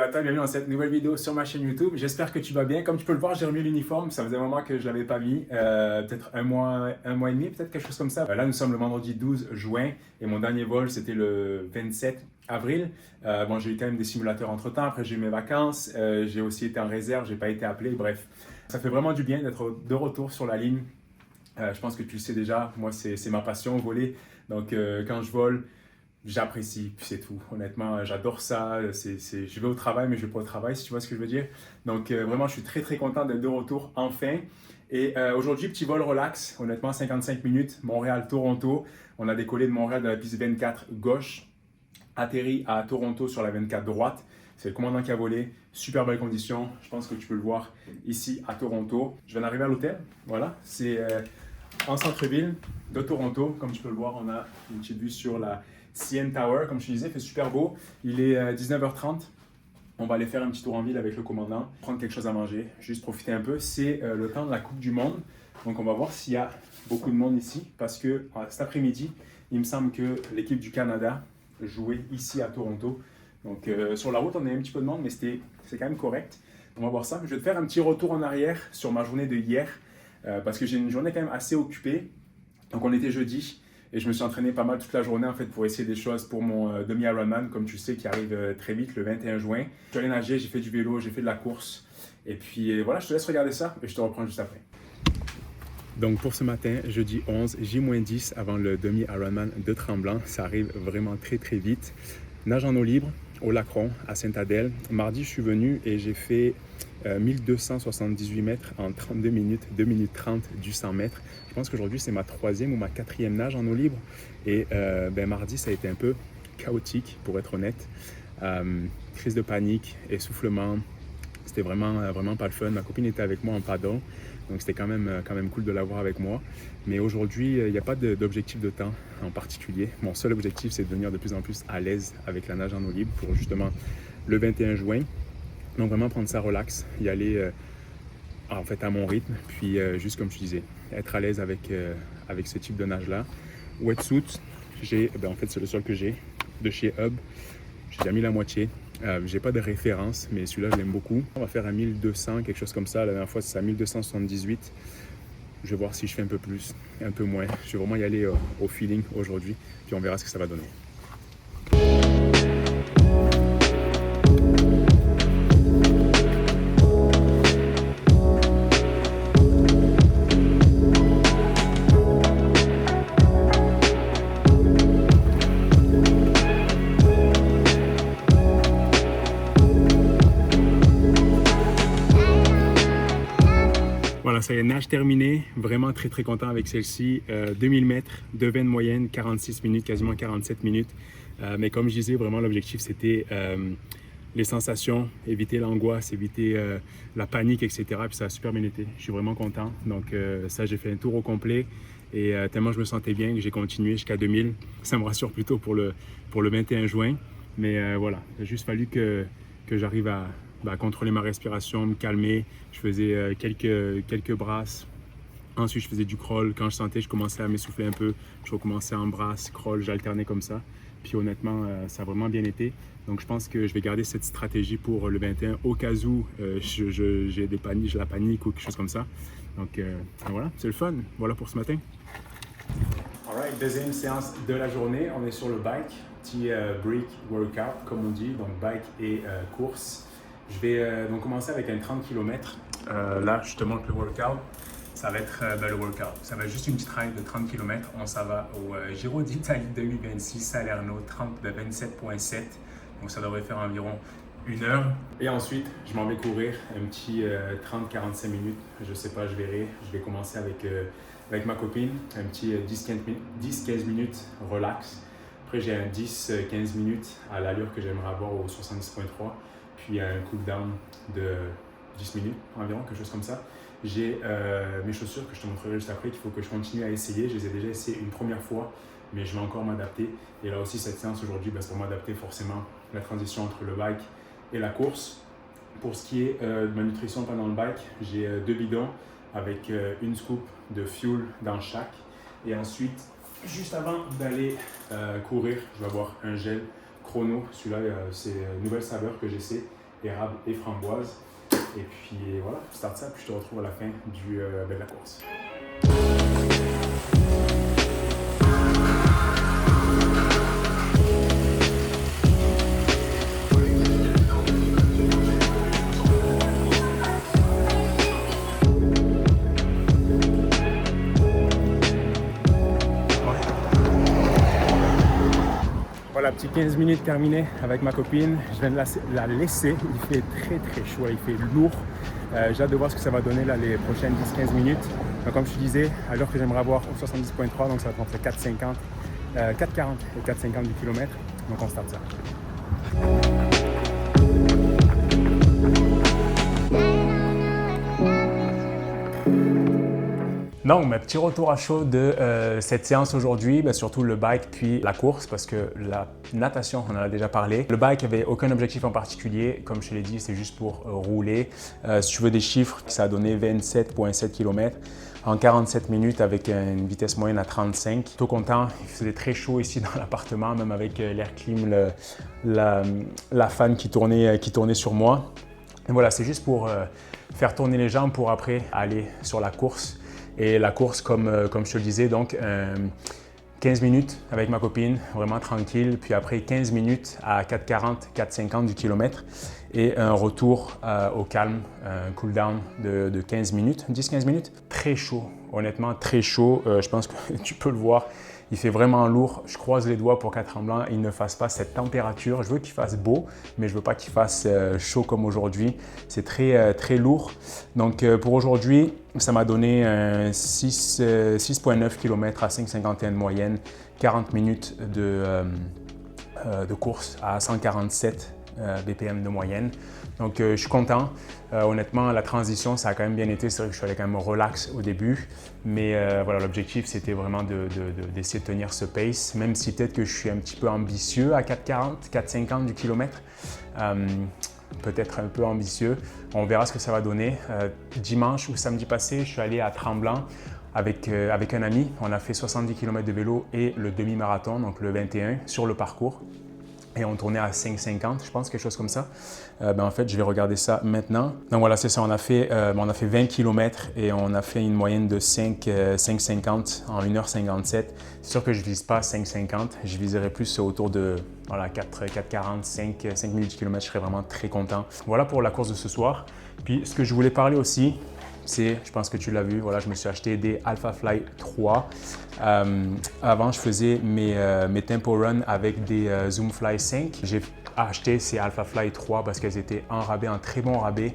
à toi, bienvenue dans cette nouvelle vidéo sur ma chaîne YouTube. J'espère que tu vas bien. Comme tu peux le voir, j'ai remis l'uniforme. Ça faisait un moment que je ne l'avais pas mis, peut-être un mois et demi, peut-être quelque chose comme ça. Là, nous sommes le vendredi 12 juin et mon dernier vol, c'était le 27 avril. Bon, j'ai eu quand même des simulateurs entre-temps. Après, j'ai eu mes vacances. J'ai aussi été en réserve, je n'ai pas été appelé. Bref, ça fait vraiment du bien d'être de retour sur la ligne. Je pense que tu le sais déjà, moi, c'est ma passion, voler. Donc, quand je vole, j'apprécie, puis c'est tout. Honnêtement, j'adore ça. Je vais au travail, mais je ne vais pas au travail, si tu vois ce que je veux dire. Donc, vraiment, je suis très, très content d'être de retour enfin. Et aujourd'hui, petit vol relax. Honnêtement, 55 minutes, Montréal-Toronto. On a décollé de Montréal de la piste 24 gauche, atterri à Toronto sur la 24 droite. C'est le commandant qui a volé. Super belle condition. Je pense que tu peux le voir ici à Toronto. Je viens d'arriver à l'hôtel. Voilà, c'est en centre-ville de Toronto. Comme tu peux le voir, on a une petite vue sur la CN Tower. Comme je te disais, il fait super beau. Il est 19h30. On va aller faire un petit tour en ville avec le commandant, prendre quelque chose à manger, juste profiter un peu. C'est le temps de la Coupe du Monde. Donc, on va voir s'il y a beaucoup de monde ici parce que cet après-midi, il me semble que l'équipe du Canada jouait ici à Toronto. Donc, sur la route, on a un petit peu de monde, mais c'est quand même correct. On va voir ça. Je vais te faire un petit retour en arrière sur ma journée de hier parce que j'ai une journée quand même assez occupée. Donc, on était jeudi et je me suis entraîné pas mal toute la journée en fait pour essayer des choses pour mon demi-Ironman, comme tu sais, qui arrive très vite le 21 juin. Je suis allé nager, j'ai fait du vélo, j'ai fait de la course. Et puis voilà, je te laisse regarder ça et je te reprends juste après. Donc pour ce matin, jeudi 11, J-10 avant le demi-Ironman de Tremblant. Ça arrive vraiment très très vite. Nage en eau libre au Lacron à Sainte-Adèle. Mardi, je suis venu et j'ai fait 1278 mètres en 32 minutes, 2 minutes 30 du 100 mètres. Je pense qu'aujourd'hui, c'est ma 3e ou ma 4e nage en eau libre. Et mardi, ça a été un peu chaotique, pour être honnête. Crise de panique, essoufflement. C'était vraiment pas le fun. Ma copine était avec moi en paddle. Donc c'était quand même cool de l'avoir avec moi. Mais aujourd'hui, il n'y a pas d'objectif de temps en particulier. Mon seul objectif, c'est de devenir de plus en plus à l'aise avec la nage en eau libre pour justement le 21 juin. Donc vraiment prendre ça relax, y aller en fait à mon rythme. Puis juste comme tu disais, être à l'aise avec ce type de nage-là. Wetsuit, en fait c'est le seul que j'ai de chez Hub. J'ai déjà mis la moitié. J'ai pas de référence, mais celui-là, je l'aime beaucoup. On va faire un 1200, quelque chose comme ça. La dernière fois, c'est à 1278. Je vais voir si je fais un peu plus, un peu moins. Je vais vraiment y aller au feeling aujourd'hui, puis on verra ce que ça va donner. Voilà, ça y est, nage terminée. Vraiment très très content avec celle-ci. 2000 mètres, de veine moyenne, 46 minutes, quasiment 47 minutes. Mais comme je disais, vraiment l'objectif c'était les sensations, éviter l'angoisse, éviter la panique, etc. Puis ça a super bien été. Je suis vraiment content. Donc ça, j'ai fait un tour au complet. Et tellement je me sentais bien que j'ai continué jusqu'à 2000. Ça me rassure plutôt pour le 21 juin. Mais voilà, il a juste fallu que j'arrive à contrôler ma respiration, me calmer. Je faisais quelques brasses. Ensuite, je faisais du crawl. Quand je sentais, je commençais à m'essouffler un peu. Je recommençais en brasse, crawl, j'alternais comme ça. Puis honnêtement, ça a vraiment bien été. Donc je pense que je vais garder cette stratégie pour le 21 au cas où j'ai la panique ou quelque chose comme ça. Donc voilà, c'est le fun. Voilà pour ce matin. Alright, deuxième séance de la journée. On est sur le bike. Petit break workout, comme on dit. Donc bike et course. Je vais donc commencer avec un 30 km. Là, je te montre le workout. Ça va être le workout. Ça va être juste une petite ride de 30 km. On s'en va au Giro d'Italie 2026, Salerno, 30 de 27,7. Donc ça devrait faire environ 1 heure. Et ensuite, je m'en vais courir un petit 30-45 minutes. Je sais pas, je verrai. Je vais commencer avec ma copine. Un petit 10-15 minutes relax. Après, j'ai un 10-15 minutes à l'allure que j'aimerais avoir au 70.3. Puis un cool-down de 10 minutes environ, quelque chose comme ça. J'ai mes chaussures que je te montrerai juste après, qu'il faut que je continue à essayer. Je les ai déjà essayées une première fois, mais je vais encore m'adapter. Et là aussi, cette séance aujourd'hui, c'est pour m'adapter forcément la transition entre le bike et la course. Pour ce qui est de ma nutrition pendant le bike, j'ai 2 bidons avec une scoop de fuel dans chaque. Et ensuite, juste avant d'aller courir, je vais avoir un gel chrono. Celui-là, c'est une nouvelle saveur que j'essaie. érable et framboise. Et puis voilà, je starte ça, puis je te retrouve à la fin de la course. Voilà, petit 15 minutes terminé avec ma copine. Je viens de la laisser. Il fait très chaud, il fait lourd. J'ai hâte de voir ce que ça va donner là, les prochaines 10-15 minutes. Donc, comme je te disais, à l'heure que j'aimerais avoir au 70.3, donc ça va être entre 4,40 et 4,50 du kilomètre. Donc on start ça. Donc, mes petits retours à chaud de cette séance aujourd'hui, surtout le bike puis la course, parce que la natation, on en a déjà parlé. Le bike n'avait aucun objectif en particulier. Comme je te l'ai dit, c'est juste pour rouler. Si tu veux des chiffres, ça a donné 27,7 km en 47 minutes avec une vitesse moyenne à 35. Tout content, il faisait très chaud ici dans l'appartement, même avec l'air clim, la fan qui tournait sur moi. Et voilà, c'est juste pour faire tourner les jambes pour après aller sur la course. Et la course, comme je te le disais, donc 15 minutes avec ma copine, vraiment tranquille. Puis après 15 minutes à 4,40, 4,50 du kilomètre. Et un retour au calme, un cool down de 15 minutes, 10-15 minutes. Très chaud, honnêtement très chaud. Je pense que tu peux le voir. Il fait vraiment lourd. Je croise les doigts pour qu'à Tremblant, il ne fasse pas cette température. Je veux qu'il fasse beau, mais je ne veux pas qu'il fasse chaud comme aujourd'hui. C'est très lourd. Donc pour aujourd'hui, ça m'a donné 6,9 km à 5,51 de moyenne, 40 minutes de course à 147 BPM de moyenne. Donc je suis content. Honnêtement, la transition, ça a quand même bien été. C'est vrai que je suis allé quand même relax au début. Mais voilà, l'objectif, c'était vraiment d'essayer de tenir ce pace. Même si peut-être que je suis un petit peu ambitieux à 4,40, 4,50 du kilomètre. Peut-être un peu ambitieux. On verra ce que ça va donner. Dimanche ou samedi passé, je suis allé à Tremblant avec un ami. On a fait 70 km de vélo et le demi-marathon, donc le 21, sur le parcours. Et on tournait à 5,50, je pense, quelque chose comme ça. En fait, je vais regarder ça maintenant. Donc voilà, c'est ça, on a fait 20 km et on a fait une moyenne de 5,50 en 1h57. C'est sûr que je ne vise pas 5,50, je viserai plus autour de 4,40, 5 minutes du kilomètre, je serais vraiment très content. Voilà pour la course de ce soir. Puis ce que je voulais parler aussi, c'est, je pense que tu l'as vu, voilà, je me suis acheté des Alphafly 3. Avant, je faisais mes tempo run avec des Zoomfly 5. J'ai acheté ces Alphafly 3 parce qu'elles étaient en rabais, en très bon rabais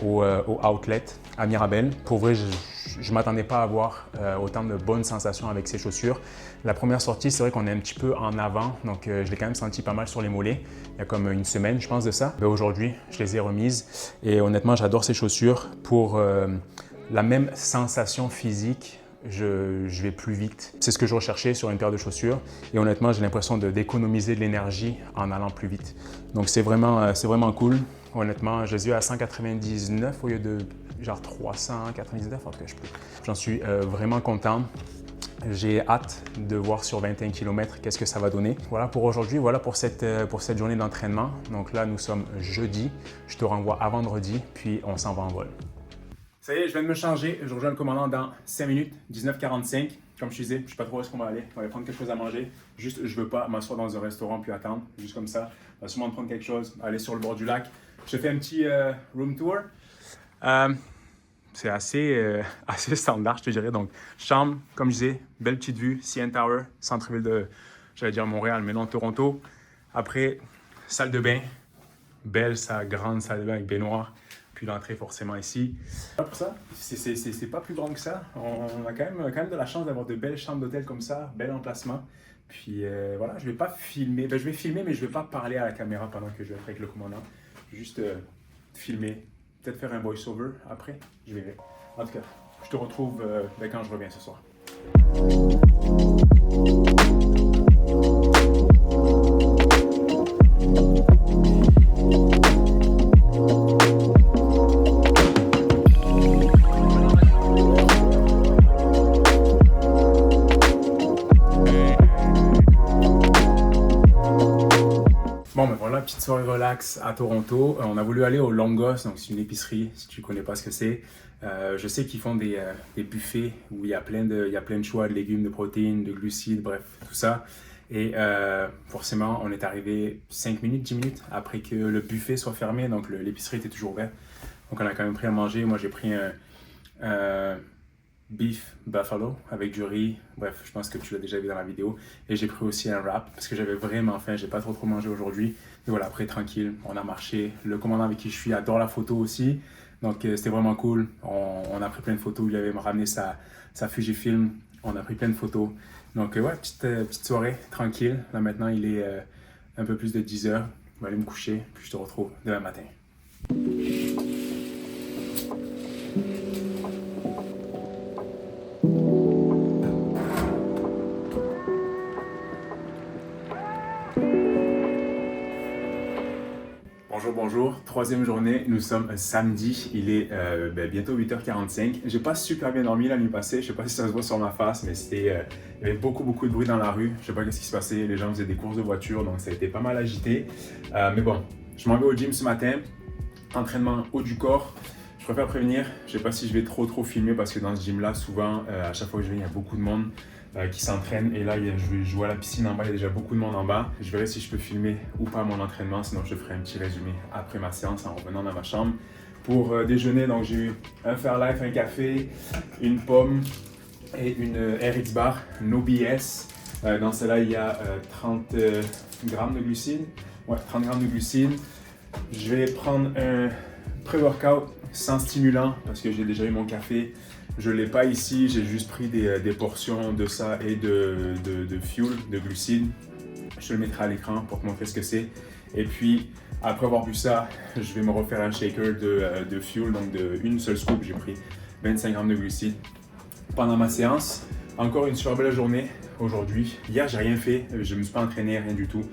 au outlet à Mirabel. Pour vrai, je ne m'attendais pas à avoir autant de bonnes sensations avec ces chaussures. La première sortie, c'est vrai qu'on est un petit peu en avant, donc je l'ai quand même senti pas mal sur les mollets. Il y a comme une semaine, je pense, de ça. Aujourd'hui, je les ai remises et honnêtement, j'adore ces chaussures pour la même sensation physique. Je vais plus vite. C'est ce que je recherchais sur une paire de chaussures et honnêtement, j'ai l'impression d'économiser de l'énergie en allant plus vite. Donc c'est vraiment cool. Honnêtement, je les ai eu à 199 au lieu de genre 399. En tout cas, j'en suis vraiment content. J'ai hâte de voir sur 21 km qu'est-ce que ça va donner. Voilà pour aujourd'hui, voilà pour cette journée d'entraînement. Donc là, nous sommes jeudi. Je te renvoie à vendredi, puis on s'en va en vol. Ça y est, je viens de me changer. Je rejoins le commandant dans 5 minutes, 19h45. Comme je te disais, je ne sais pas trop où est-ce qu'on va aller. On va aller prendre quelque chose à manger. Juste, je ne veux pas m'asseoir dans un restaurant puis attendre. Juste comme ça. On va sûrement prendre quelque chose, aller sur le bord du lac. Je te fais un petit room tour. C'est assez standard, je te dirais. Donc, chambre, comme je disais, belle petite vue, CN Tower, centre-ville de, j'allais dire Montréal, mais non, Toronto. Après, salle de bain, belle, grande salle de bain avec baignoire. Puis l'entrée forcément ici. Pour ça, c'est pas plus grand que ça. On a quand même de la chance d'avoir de belles chambres d'hôtel comme ça, bel emplacement. Puis voilà, je vais pas filmer. Je vais filmer, mais je vais pas parler à la caméra pendant que je vais être avec le commandant. Je vais juste filmer, peut-être faire un voice-over après. Je verrai. En tout cas, je te retrouve quand je reviens ce soir. Bon, ben voilà, petite soirée relax relax à Toronto. On a voulu aller au Longos, donc c'est une épicerie, si tu ne connais pas ce que c'est. Je sais qu'ils font des buffets où il y a plein de choix de légumes, de protéines, de glucides, bref, tout ça. Et forcément, on est arrivé 5 minutes, 10 minutes après que le buffet soit fermé, donc l'épicerie était toujours ouverte. Donc on a quand même pris à manger. Moi, j'ai pris un beef buffalo avec du riz. Bref, je pense que tu l'as déjà vu dans la vidéo. Et j'ai pris aussi un wrap parce que j'avais vraiment faim. J'ai pas trop mangé aujourd'hui. Et voilà, après tranquille, on a marché. Le commandant avec qui je suis adore la photo aussi. Donc c'était vraiment cool. On a pris plein de photos. Il avait ramené sa Fujifilm. On a pris plein de photos. Donc ouais, petite soirée tranquille. Là maintenant, il est un peu plus de 10 heures. Je vais aller me coucher. Puis je te retrouve demain matin. Bonjour, troisième journée, nous sommes samedi, il est bientôt 8h45. J'ai pas super bien dormi la nuit passée, je sais pas si ça se voit sur ma face, mais il y avait beaucoup de bruit dans la rue. Je sais pas ce qui se passait, les gens faisaient des courses de voiture, donc ça a été pas mal agité. Mais bon, je m'en vais au gym ce matin, entraînement haut du corps. Je préfère prévenir, je sais pas si je vais trop filmer parce que dans ce gym là, souvent, à chaque fois que je viens, il y a beaucoup de monde qui s'entraîne. Et là, je vois la piscine en bas, il y a déjà beaucoup de monde en bas. Je verrai si je peux filmer ou pas mon entraînement, sinon je ferai un petit résumé après ma séance en revenant dans ma chambre. Pour déjeuner, donc j'ai eu un Fairlife, un café, une pomme et une RX Bar, no BS. Dans celle-là, il y a 30 grammes de glucides. Ouais, 30 grammes de glucides. Je vais prendre un pré-workout sans stimulant parce que j'ai déjà eu mon café. Je ne l'ai pas ici, j'ai juste pris des portions de ça et de fuel, de glucides. Je te le mettrai à l'écran pour te montrer ce que c'est. Et puis, après avoir bu ça, je vais me refaire un shaker de fuel, donc une seule scoop. J'ai pris 25 grammes de glucides pendant ma séance. Encore une super belle journée aujourd'hui. Hier, j'ai rien fait, je ne me suis pas entraîné, rien du tout.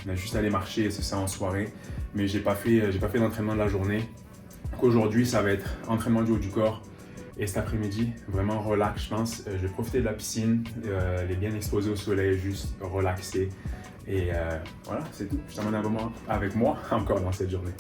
On a juste allé marcher, c'est ça, en soirée. Mais j'ai pas fait d'entraînement de la journée. Donc aujourd'hui, ça va être entraînement du haut du corps. Et cet après-midi, vraiment relax, je pense. Je vais profiter de la piscine, les bien exposés au soleil, juste relaxer. Et voilà, c'est tout. Je t'emmène avec moi encore dans cette journée.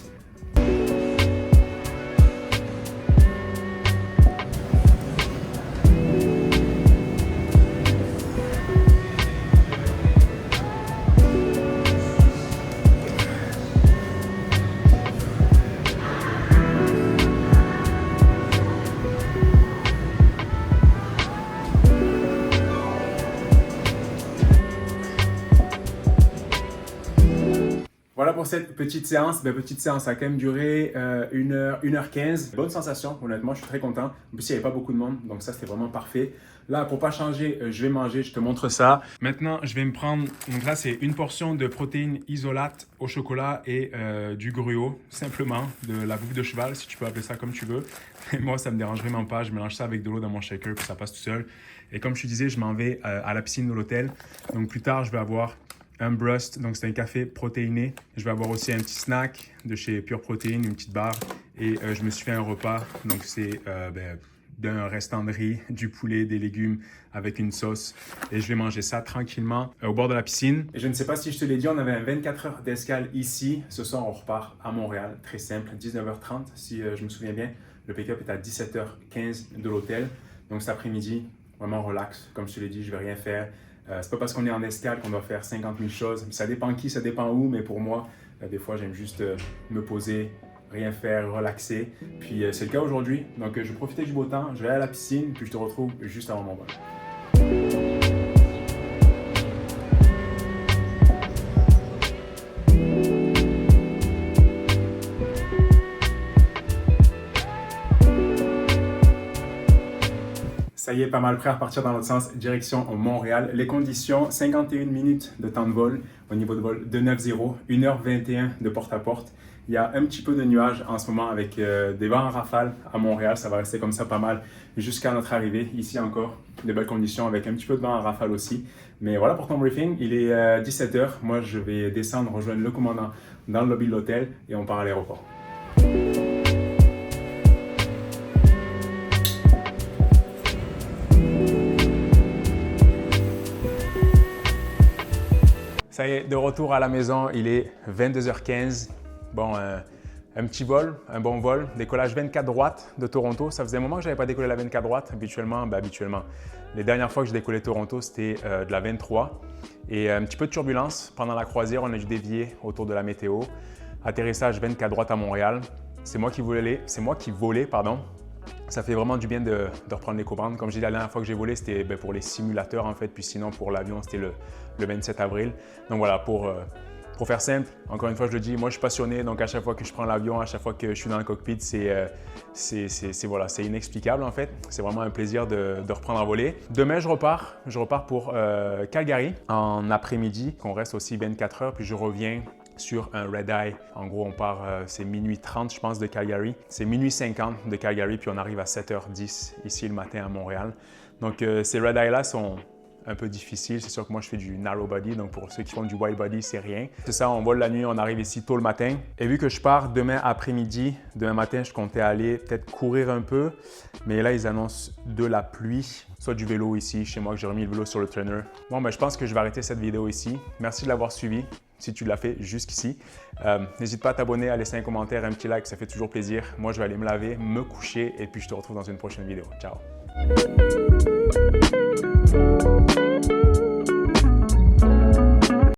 Voilà pour cette petite séance. Petite séance a quand même duré 1h15. Bonne sensation, honnêtement, je suis très content. En plus, il n'y avait pas beaucoup de monde, donc ça, c'était vraiment parfait. Là, pour pas changer, je vais manger, je te montre ça. Maintenant, je vais me prendre, donc là, c'est une portion de protéines isolates au chocolat et du gruau, simplement, de la bouffe de cheval, si tu peux appeler ça comme tu veux. Et moi, ça me dérange vraiment pas. Je mélange ça avec de l'eau dans mon shaker, puis ça passe tout seul. Et comme je te disais, je m'en vais à la piscine de l'hôtel. Donc plus tard, je vais avoir un Brust, donc c'est un café protéiné. Je vais avoir aussi un petit snack de chez Pure Protein, une petite barre. Et je me suis fait un repas, donc c'est d'un restant de riz, du poulet, des légumes avec une sauce. Et je vais manger ça tranquillement au bord de la piscine. Et je ne sais pas si je te l'ai dit, on avait un 24 heures d'escale ici. Ce soir, on repart à Montréal, très simple, 19h30 si je me souviens bien. Le pick-up est à 17h15 de l'hôtel. Donc cet après-midi, vraiment relax. Comme je te l'ai dit, je ne vais rien faire. C'est pas parce qu'on est en escale qu'on doit faire 50 000 choses. Ça dépend qui, ça dépend où, mais pour moi, des fois, j'aime juste me poser, rien faire, relaxer. Puis c'est le cas aujourd'hui. Donc je vais profiter du beau temps, je vais aller à la piscine, puis je te retrouve juste avant mon vol. Ça y est, pas mal prêt à partir dans l'autre sens, direction Montréal. Les conditions, 51 minutes de temps de vol au niveau de vol de 9-0, 1h21 de porte à porte. Il y a un petit peu de nuages en ce moment avec des vents en rafale à Montréal. Ça va rester comme ça pas mal jusqu'à notre arrivée. Ici encore, de belles conditions avec un petit peu de vent en rafale aussi. Mais voilà pour ton briefing, il est 17h. Moi, je vais descendre, rejoindre le commandant dans le lobby de l'hôtel et on part à l'aéroport. Ça y est, de retour à la maison, il est 22h15. Bon, un petit vol, un bon vol, décollage 24 droite de Toronto. Ça faisait un moment que je n'avais pas décollé la 24 droite. Habituellement, les dernières fois que j'ai décollé Toronto, c'était de la 23. Et un petit peu de turbulence. Pendant la croisière, on a dû dévier autour de la météo. Atterrissage 24 droite à Montréal. C'est moi qui volais, pardon. Ça fait vraiment du bien de reprendre les commandes. Comme j'ai dit la dernière fois que j'ai volé, c'était pour les simulateurs en fait, puis sinon pour l'avion, c'était le 27 avril. Donc voilà, pour faire simple, encore une fois je le dis, moi je suis passionné, donc à chaque fois que je prends l'avion, à chaque fois que je suis dans le cockpit, c'est inexplicable en fait. C'est vraiment un plaisir de reprendre à voler. Demain je repars pour Calgary en après-midi, qu'on reste aussi 24 heures, puis je reviens sur un red eye. En gros, on part, c'est minuit 30, je pense, de Calgary. C'est minuit 50 de Calgary, puis on arrive à 7h10 ici le matin à Montréal. Donc, ces red eye-là sont un peu difficiles. C'est sûr que moi, je fais du narrow body, donc pour ceux qui font du wide body, c'est rien. C'est ça, on vole la nuit, on arrive ici tôt le matin. Et vu que je pars demain après-midi, demain matin, je comptais aller peut-être courir un peu, mais là, ils annoncent de la pluie, soit du vélo ici, chez moi, que j'ai remis le vélo sur le trainer. Bon, je pense que je vais arrêter cette vidéo ici. Merci de l'avoir suivi. Si tu l'as fait jusqu'ici, n'hésite pas à t'abonner, à laisser un commentaire, un petit like, ça fait toujours plaisir. Moi, je vais aller me laver, me coucher et puis je te retrouve dans une prochaine vidéo. Ciao!